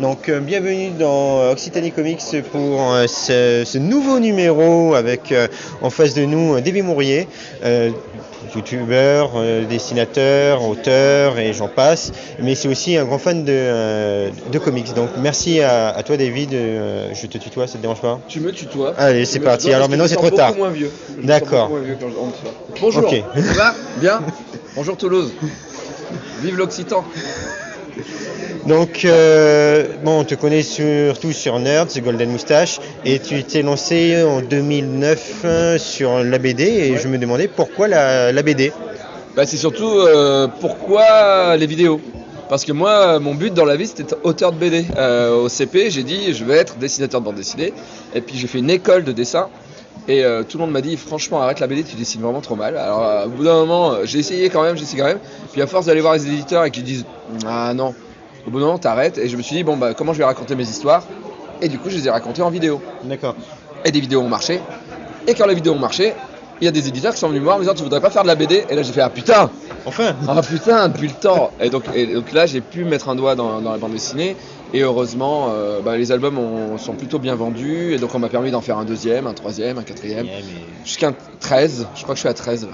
Donc bienvenue dans Occitanie Comics pour ce nouveau numéro avec en face de nous Davy Mourier, youtubeur, dessinateur, auteur et j'en passe, mais c'est aussi un grand fan de comics. Donc merci à toi David, je te tutoie, ça te dérange pas? Tu me tutoies. Allez, c'est parti. Alors maintenant c'est trop tard. Beaucoup moins vieux. D'accord. Beaucoup moins vieux quand on te voit. Bonjour. Ok. Ça va? Bien. Bonjour Toulouse. Vive l'Occitan. Donc, on te connaît surtout sur Nerds, The Golden Moustache, et tu t'es lancé en 2009 sur la BD, et ouais. Je me demandais pourquoi la BD. Bah, c'est surtout pourquoi les vidéos. Parce que moi, mon but dans la vie, c'était auteur de BD. Au CP, j'ai dit, je vais être dessinateur de bande dessinée, et puis j'ai fait une école de dessin. Et tout le monde m'a dit, franchement, arrête la BD, tu dessines vraiment trop mal. Alors, au bout d'un moment, j'ai essayé quand même. Puis à force d'aller voir les éditeurs et qu'ils disent, ah non, au bout d'un moment, t'arrêtes. Et je me suis dit, bon, bah, comment je vais raconter mes histoires? Et du coup, je les ai racontées en vidéo. D'accord. Et des vidéos ont marché. Et quand les vidéos ont marché, il y a des éditeurs qui sont venus me voir en me disant, tu voudrais pas faire de la BD? Et là, j'ai fait, ah putain! Enfin! Ah putain, depuis le temps! Et donc là, j'ai pu mettre un doigt dans la bande dessinée. Et heureusement, les albums sont plutôt bien vendus. Et donc, on m'a permis d'en faire un deuxième, un troisième, un quatrième. Jusqu'à 13. Je crois que je suis à 13 là.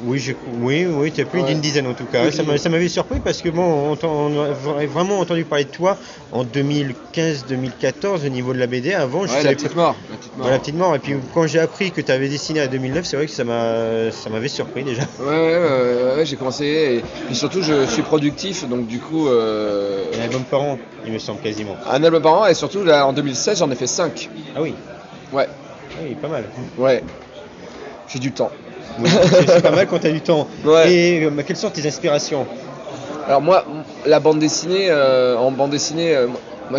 Oui, tu as plus d'une dizaine en tout cas. Oui. Ça m'avait surpris parce que on a vraiment entendu parler de toi en 2015-2014 au niveau de la BD. Avant, ouais, la petite mort. La petite mort. Et puis quand j'ai appris que tu avais dessiné à 2009, c'est vrai que ça m'avait surpris déjà. Ouais, j'ai commencé. Et puis surtout, je suis productif, donc du coup. Un album par an, il me semble quasiment. Un album par an, et surtout là, en 2016, j'en ai fait 5. Ah oui. Ouais. Oui, pas mal. Ouais. J'ai du temps. Oui, c'est pas mal quand tu as du temps. Ouais. Et quelles sont tes inspirations? Alors moi, la bande dessinée, moi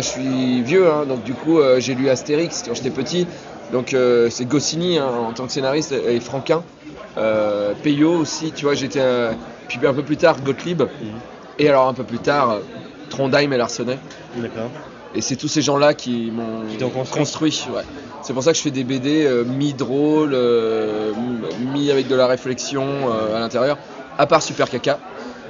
je suis vieux, hein, donc du coup j'ai lu Astérix quand j'étais petit. Donc c'est Goscinny en tant que scénariste et Franquin. Peyo aussi, tu vois, puis un peu plus tard Gottlieb. Et alors un peu plus tard Trondheim et Larsonnet. D'accord. Et c'est tous ces gens-là qui m'ont construit. Ouais. C'est pour ça que je fais des BD mi-drôle, mi avec de la réflexion à l'intérieur, à part Super Caca,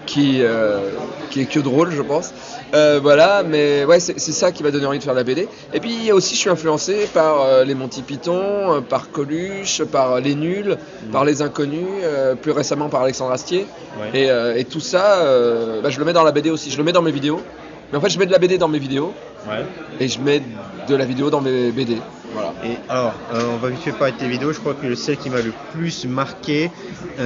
qui est que drôle, je pense. Voilà, mais ouais, c'est ça qui m'a donné envie de faire la BD. Et puis aussi, je suis influencé par les Monty Python, par Coluche, par Les Nuls, par Les Inconnus, plus récemment par Alexandre Astier. Ouais. Et tout ça, je le mets dans la BD aussi. Je le mets dans mes vidéos. Mais en fait, je mets de la BD dans mes vidéos. Ouais. Et je mets de la vidéo dans mes BD. Voilà. Et alors, on va vite fait parler de tes vidéos. Je crois que celle qui m'a le plus marqué,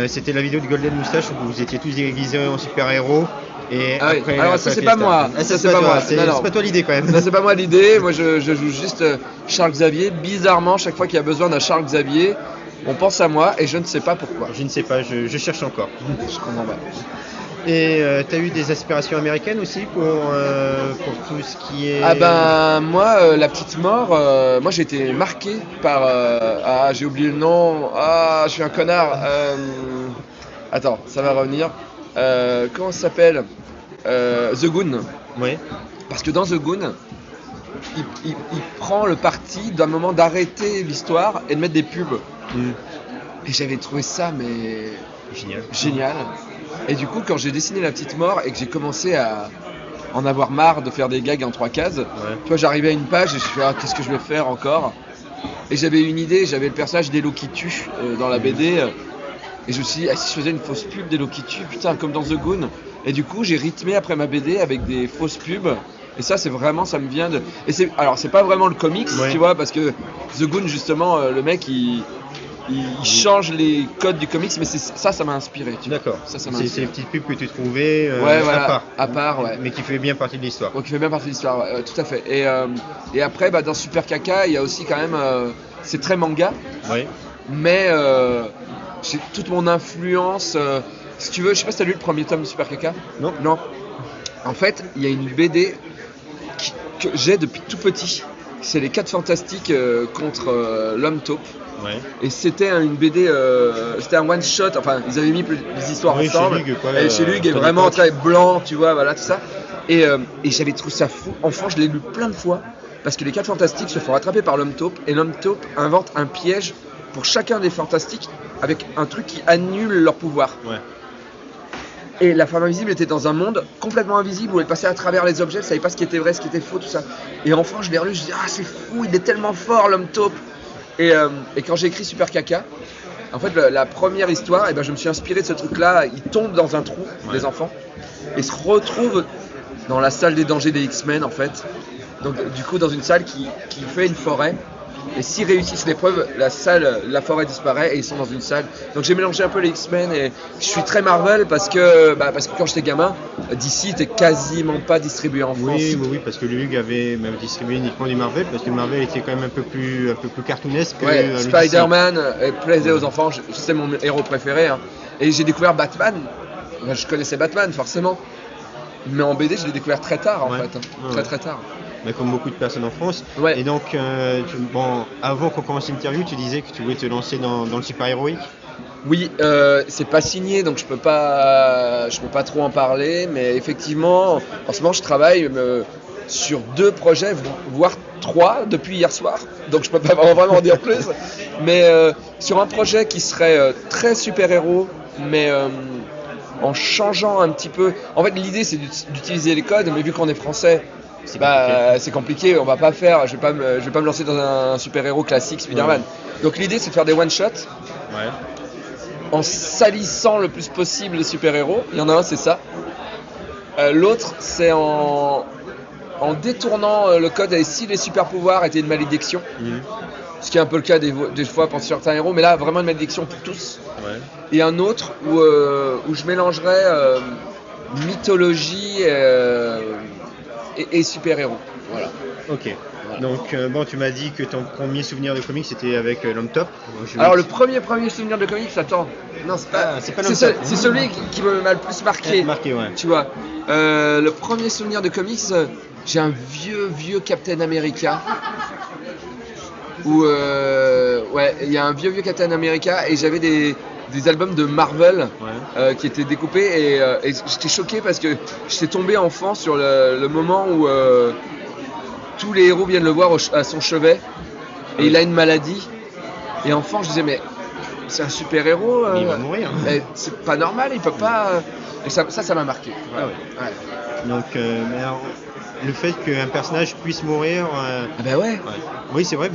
c'était la vidéo de Golden Moustache où vous étiez tous déguisés en super-héros. Et après, alors ça c'est pas moi. Ça c'est pas moi. C'est pas toi l'idée quand même. Ça c'est pas moi l'idée. Moi je joue juste Charles Xavier. Bizarrement, chaque fois qu'il y a besoin d'un Charles Xavier, on pense à moi et je ne sais pas pourquoi. Je ne sais pas. Je cherche encore. Je comprends pas. Et tu as eu des aspirations américaines aussi pour tout ce qui est... Ah ben moi, La Petite Mort, moi j'ai été marqué par... j'ai oublié le nom, je suis un connard. Attends, ça va revenir. Comment ça s'appelle? The Goon. Oui. Parce que dans The Goon, il prend le parti d'un moment d'arrêter l'histoire et de mettre des pubs. Et j'avais trouvé ça, mais... Génial. Et du coup, quand j'ai dessiné La Petite Mort et que j'ai commencé à en avoir marre de faire des gags en 3 cases, tu vois, j'arrivais à une page et je me suis dit, qu'est-ce que je vais faire encore? Et j'avais une idée, j'avais le personnage d'Hello qui tue dans la BD. Et je me suis dit, si je faisais une fausse pub d'Hello qui tue, putain, comme dans The Goon. Et du coup, j'ai rythmé après ma BD avec des fausses pubs. Et ça, c'est vraiment, ça me vient de... Alors, c'est pas vraiment le comics, tu vois, parce que The Goon, justement, le mec, il change les codes du comics, mais ça m'a inspiré. D'accord. C'est les petites pubs que tu trouvais à part, ouais. Mais qui fait bien partie de l'histoire. Ouais, qui fait bien partie de l'histoire, ouais, tout à fait. Et après, dans Super Caca, il y a aussi quand même... c'est très manga, mais j'ai toute mon influence... si tu veux, je sais pas si t'as lu le premier tome de Super Caca. Non. En fait, il y a une BD que j'ai depuis tout petit. C'est les 4 Fantastiques contre l'Homme Taupe. Ouais. Et c'était une BD, c'était un one shot. Enfin, ils avaient mis les histoires ensemble. Chez Lug, quoi, chez Lug, est vraiment très blanc, tu vois, voilà tout ça. Et j'avais trouvé ça fou. Enfant, je l'ai lu plein de fois parce que les 4 Fantastiques se font rattraper par l'Homme Taupe et l'Homme Taupe invente un piège pour chacun des Fantastiques avec un truc qui annule leur pouvoir. Ouais. Et la femme invisible était dans un monde complètement invisible où elle passait à travers les objets, elle savait pas ce qui était vrai, ce qui était faux, tout ça. Et enfin, je l'ai relu, je dis ah c'est fou, il est tellement fort l'homme taupe. Et quand j'ai écrit Super Caca, en fait la première histoire, je me suis inspiré de ce truc-là. Il tombe dans un trou, les enfants, et se retrouve dans la salle des dangers des X-Men en fait. Donc du coup dans une salle qui fait une forêt. Et s'ils réussissent l'épreuve, la forêt disparaît et ils sont dans une salle. Donc j'ai mélangé un peu les X-Men et je suis très Marvel parce que quand j'étais gamin, DC était quasiment pas distribué en France. Oui, parce que Lug avait même distribué uniquement du Marvel, parce que Marvel était quand même un peu plus cartoonesque. Ouais, Spider-Man plaisait aux enfants, c'est mon héros préféré. Hein. Et j'ai découvert Batman. Je connaissais Batman forcément, mais en BD je l'ai découvert très tard en fait, hein. Très tard. Comme beaucoup de personnes en France. Ouais. Et donc, avant qu'on commence l'interview, tu disais que tu voulais te lancer dans le super-héroïque. Oui, c'est pas signé, donc je peux pas trop en parler, mais effectivement, en ce moment, je travaille sur 2 projets, voire 3 depuis hier soir, donc je peux pas vraiment en dire plus. Mais sur un projet qui serait très super-héros, mais en changeant un petit peu. En fait, l'idée, c'est d'utiliser les codes, mais vu qu'on est français. C'est compliqué, on va pas faire, je vais pas me lancer dans un super-héros classique Spider-Man. Ouais. Donc l'idée c'est de faire des one-shots en salissant le plus possible les super-héros. Il y en a un, c'est ça. L'autre c'est en détournant le code et si les super-pouvoirs étaient une malédiction. Ce qui est un peu le cas des fois pour certains héros, mais là vraiment une malédiction pour tous. Ouais. Et un autre où je mélangerais mythologie et super-héros. Voilà. Ok. Voilà. Donc, tu m'as dit que ton premier souvenir de comics c'était avec l'homme top. Alors, le premier souvenir de comics, attends. Non, c'est pas l'homme top. C'est celui qui m'a le plus marqué. Tu vois. Le premier souvenir de comics, j'ai un vieux Captain America. Où, il y a un vieux Captain America et j'avais des albums de Marvel qui étaient découpés et j'étais choqué parce que j'étais tombé enfant sur le moment où tous les héros viennent le voir à son chevet et il a une maladie et enfant je disais mais c'est un super héros il va mourir c'est pas normal, il peut pas et ça m'a marqué. Donc mais alors, le fait qu'un personnage puisse mourir oui c'est vrai,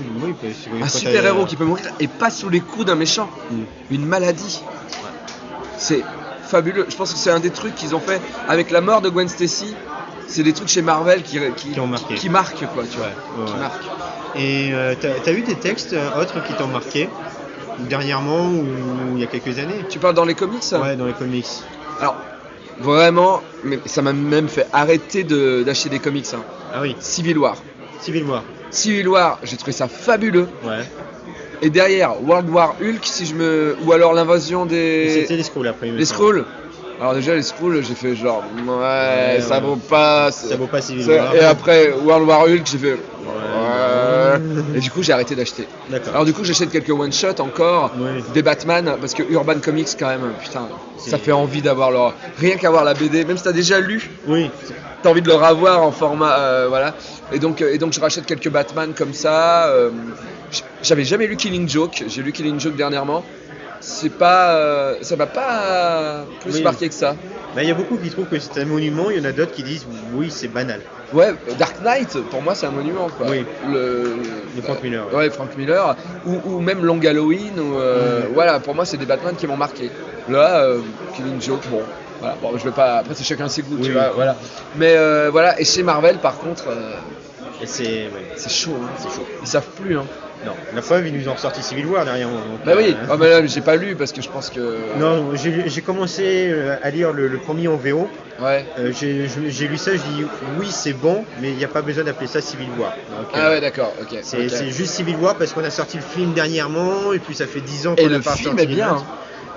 un super héros qui peut mourir et pas sous les coups d'un méchant. Une maladie, c'est fabuleux. Je pense que c'est un des trucs qu'ils ont fait avec la mort de Gwen Stacy. C'est des trucs chez Marvel qui marquent quoi, tu vois. Qui marquent. Et t'as eu des textes autres qui t'ont marqué dernièrement ou il y a quelques années? Tu parles dans les comics? Ouais, dans les comics. Alors vraiment, mais ça m'a même fait arrêter d'acheter des comics. Hein. Ah oui. Civil War, j'ai trouvé ça fabuleux. Ouais. Et derrière, World War Hulk, ou alors l'invasion des. C'était les Skrulls après. Les Skrulls. Alors déjà les Skrulls, j'ai fait genre ça vaut pas. Ça vaut pas Civil War. Et après World War Hulk, j'ai fait. Et du coup j'ai arrêté d'acheter. D'accord. Alors du coup j'achète quelques one shot encore, des Batman parce que Urban Comics quand même, putain, ça fait envie d'avoir rien qu'avoir la BD, même si t'as déjà lu. Oui. T'as envie de le revoir en format voilà. Et donc je rachète quelques Batman comme ça. J'avais jamais lu Killing Joke, j'ai lu Killing Joke dernièrement. Ça m'a pas plus marqué que ça. Il y a beaucoup qui trouvent que c'est un monument, il y en a d'autres qui disent oui c'est banal. Ouais, Dark Knight pour moi c'est un monument quoi. Oui. De Frank Miller. Ouais, Frank Miller ou même Long Halloween voilà, pour moi c'est des Batman qui m'ont marqué. Là Killing Joke voilà, je vais pas après c'est chacun ses goûts, tu vois, voilà. Mais voilà, et chez Marvel par contre c'est chaud, hein. C'est chaud. Ils savent plus hein. Non, la preuve, ils nous ont ressorti Civil War derrière moi. Oui, mais là, j'ai pas lu parce que je pense que. Non, j'ai commencé à lire le premier en VO. Ouais. J'ai lu ça, je dis oui, c'est bon, mais il n'y a pas besoin d'appeler ça Civil War. Donc, d'accord, ok. C'est juste Civil War parce qu'on a sorti le film dernièrement et puis ça fait 10 ans qu'on n'a pas sorti. Et le film est bien.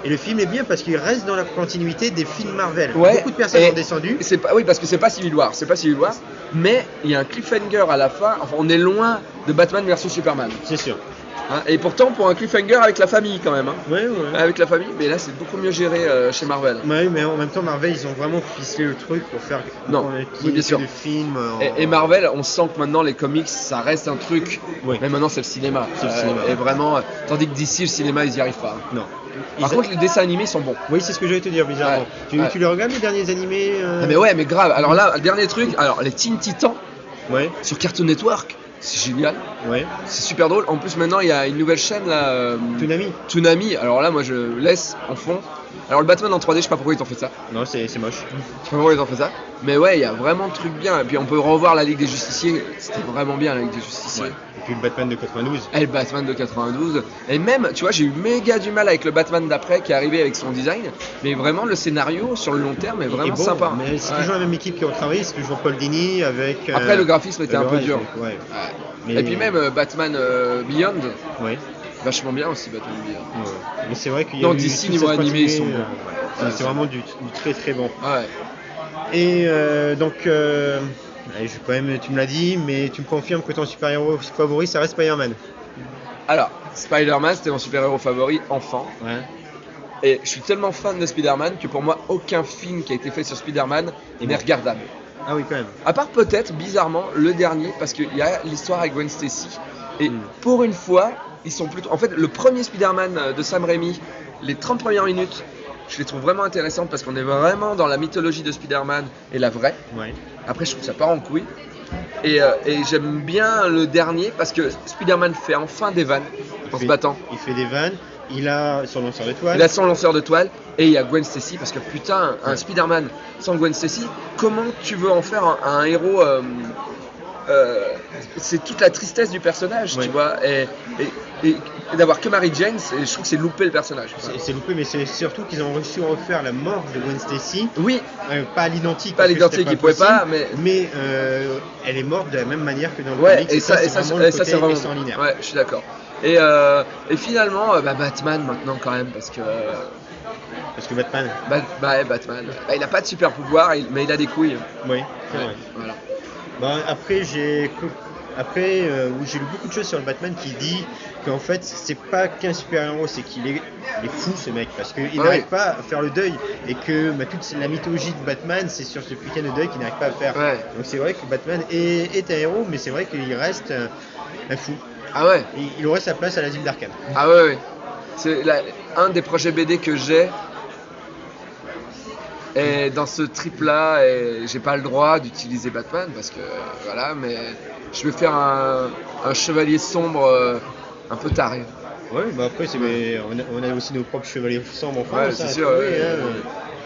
Et le film est bien parce qu'il reste dans la continuité des films Marvel. Ouais, beaucoup de personnes ont descendu. Oui, parce que c'est pas Civil War, mais il y a un cliffhanger à la fin. Enfin, on est loin de Batman versus Superman. C'est sûr. Hein, et pourtant, pour un cliffhanger avec la famille quand même. Hein. Ouais. Avec la famille, mais là c'est beaucoup mieux géré chez Marvel. Ouais, mais en même temps, Marvel, ils ont vraiment ficelé le truc pour faire bien sûr. de films. Et Marvel, on sent que maintenant les comics, ça reste un truc. Oui. Mais maintenant, c'est le cinéma. Et vraiment, tandis que d'ici, le cinéma, ils n'y arrivent pas. Non. Par contre, les dessins animés sont bons. Oui, c'est ce que j'allais te dire, bizarrement. Tu les regardes, les derniers animés Ah, mais ouais, mais grave. Alors là, le dernier truc, alors les Teen Titans sur Cartoon Network, c'est génial. Ouais. C'est super drôle. En plus, maintenant, il y a une nouvelle chaîne là. Toonami. Alors là, moi, je laisse en fond. Alors le Batman en 3D, je sais pas pourquoi ils ont fait ça. Non, c'est moche. Je sais pas pourquoi ils ont fait ça. Mais ouais, il y a vraiment de trucs bien. Et puis on peut revoir la Ligue des Justiciers. C'était vraiment bien la Ligue des Justiciers. Ouais. Et puis le Batman de 92. Et le Batman de 92. Et même, tu vois, j'ai eu méga du mal avec le Batman d'après qui est arrivé avec son design. Mais vraiment, le scénario sur le long terme est vraiment sympa. Mais c'est toujours la même équipe qui a travaillé. C'est toujours Paul Dini avec. Après, le graphisme était un peu dur. Ouais. Mais... Et puis même Batman Beyond. Ouais. Vachement bien aussi Batman Beyond. Ouais. Mais c'est vrai qu'il y a d'ici niveau animé, ils sont bons. C'est vraiment du très très bon. Ouais. Et donc, quand même, tu me l'as dit, mais tu me confirmes que ton super-héros favori, ça reste Spider-Man. Alors, Spider-Man, c'était mon super-héros favori enfant. Ouais. Et je suis tellement fan de Spider-Man que pour moi, aucun film qui a été fait sur Spider-Man n'est regardable. Ah oui, quand même. À part peut-être, bizarrement, le dernier, parce qu'il y a l'histoire avec Gwen Stacy. Et pour une fois, ils sont plutôt... En fait, le premier Spider-Man de Sam Raimi, les 30 premières minutes, je les trouve vraiment intéressantes parce qu'on est vraiment dans la mythologie de Spider-Man et la vraie. Ouais. Après, je trouve ça part en couille. Et j'aime bien le dernier parce que Spider-Man fait enfin des vannes en se battant. Il fait des vannes, il a son lanceur de toile. Il a son lanceur de toile et il y a Gwen Stacy parce que putain, un Spider-Man sans Gwen Stacy, comment tu veux en faire un héros c'est toute la tristesse du personnage, tu vois, et d'avoir que Mary Jane, je trouve que c'est louper le personnage. C'est loupé, mais c'est surtout qu'ils ont réussi à refaire la mort de Gwen Stacy. Oui. Pas à l'identique. Pas à l'identique, ils pouvaient pas, mais elle est morte de la même manière que dans le comics. Et ça, c'est vraiment extraordinaire. Ouais, je suis d'accord. Et finalement, Batman maintenant quand même, parce que Batman. Batman. Il a pas de super pouvoir, mais il a des couilles. Oui, c'est vrai. Voilà. Après, j'ai lu beaucoup de choses sur le Batman qui dit qu'en fait, c'est pas qu'un super-héros, c'est qu'il est fou ce mec, parce qu'il n'arrive pas à faire le deuil, et que toute la mythologie de Batman, c'est sur ce putain de deuil qu'il n'arrive pas à faire. Ouais. Donc c'est vrai que Batman est un héros, mais c'est vrai qu'il reste un fou. Ah ouais. Il aurait sa place à l'asile d'Arkham. Ah ouais. C'est un des projets BD que j'ai. Et dans ce trip là, j'ai pas le droit d'utiliser Batman parce que voilà, mais je vais faire un chevalier sombre un peu taré. Ouais, après on a aussi nos propres chevaliers sombres en France. Ouais, c'est sûr.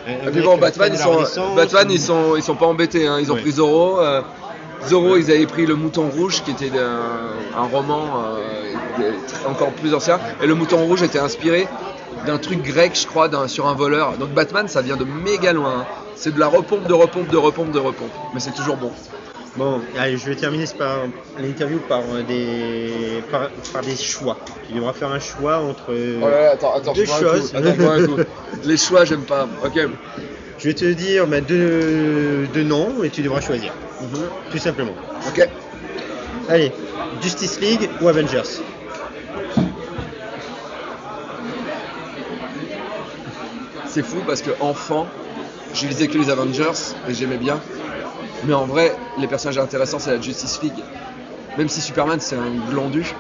Et puis bon, Batman ils sont pas embêtés, hein. Ils ont pris Zorro. Zorro, ils avaient pris le Mouton Rouge qui était un roman encore plus ancien, et le Mouton Rouge était inspiré d'un truc grec, je crois, sur un voleur. Donc Batman, ça vient de méga loin. Hein. C'est de la repompe. Mais c'est toujours bon. Bon, allez, je vais terminer l'interview par des choix. Tu devras faire un choix entre deux choses. Attends, les choix, j'aime pas. Ok. Je vais te dire deux noms et tu devras choisir. Tout simplement. Ok. Allez, Justice League ou Avengers? C'est fou parce que enfant, je lisais que les Avengers et j'aimais bien. Mais en vrai, les personnages intéressants, c'est la Justice League. Même si Superman, c'est un glandu.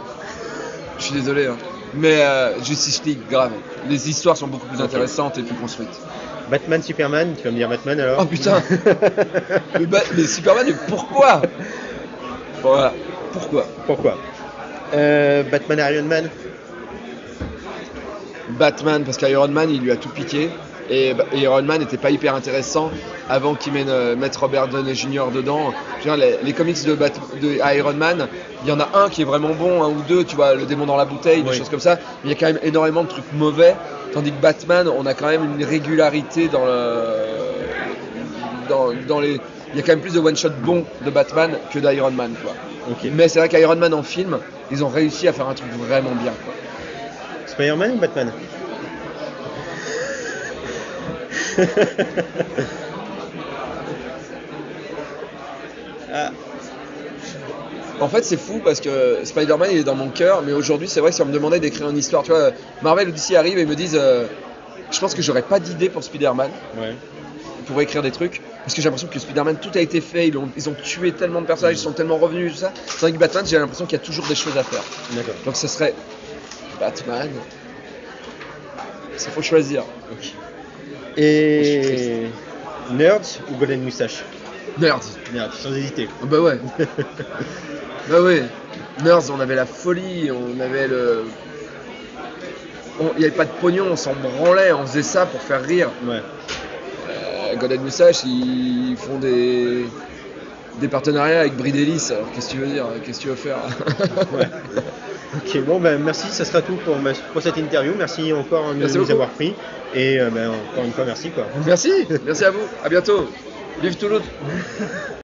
Je suis désolé. Hein. Mais Justice League, grave. Les histoires sont beaucoup plus intéressantes et plus construites. Batman, Superman, tu vas me dire Batman alors? Oh putain. mais Superman, mais pourquoi? Voilà. Pourquoi Batman et Iron Man? Batman, parce qu'Iron Man, il lui a tout piqué. Et Iron Man n'était pas hyper intéressant avant qu'il mette Robert Downey Jr. dedans. Je veux dire, les comics de Iron Man, il y en a un qui est vraiment bon, un ou deux, tu vois, le démon dans la bouteille, des choses comme ça. Mais il y a quand même énormément de trucs mauvais. Tandis que Batman, on a quand même une régularité dans les... Il y a quand même plus de one-shot bons de Batman que d'Iron Man, quoi. Okay. Mais c'est vrai qu'Iron Man en film, ils ont réussi à faire un truc vraiment bien, quoi. Spider-Man ou Batman? En fait, c'est fou parce que Spider-Man, il est dans mon cœur, mais aujourd'hui, c'est vrai que si on me demandait d'écrire une histoire, tu vois, Marvel ou DC arrivent et ils me disent je pense que j'aurais pas d'idée pour Spider-Man. Ouais. Pour écrire des trucs, parce que j'ai l'impression que Spider-Man, tout a été fait, ils ont tué tellement de personnages, ils sont tellement revenus, tout ça. Tandis que Batman, j'ai l'impression qu'il y a toujours des choses à faire. D'accord. Donc ce serait Batman. Il faut choisir. Okay. Et Nerds ou Golden Moustache? Nerds, sans hésiter. Oh, bah ouais. Bah ouais. Nerds, on avait la folie, on avait il n'y avait pas de pognon, on s'en branlait, on faisait ça pour faire rire. Ouais. Golden Moustache, ils font des partenariats avec Bridelis, alors qu'est-ce que tu veux dire? Qu'est-ce que tu veux faire? Ouais. Ok, bon ben merci, ça sera tout pour cette interview. Merci encore de nous avoir pris. Et encore une fois, merci quoi. Merci à vous, à bientôt. Vive Toulouse.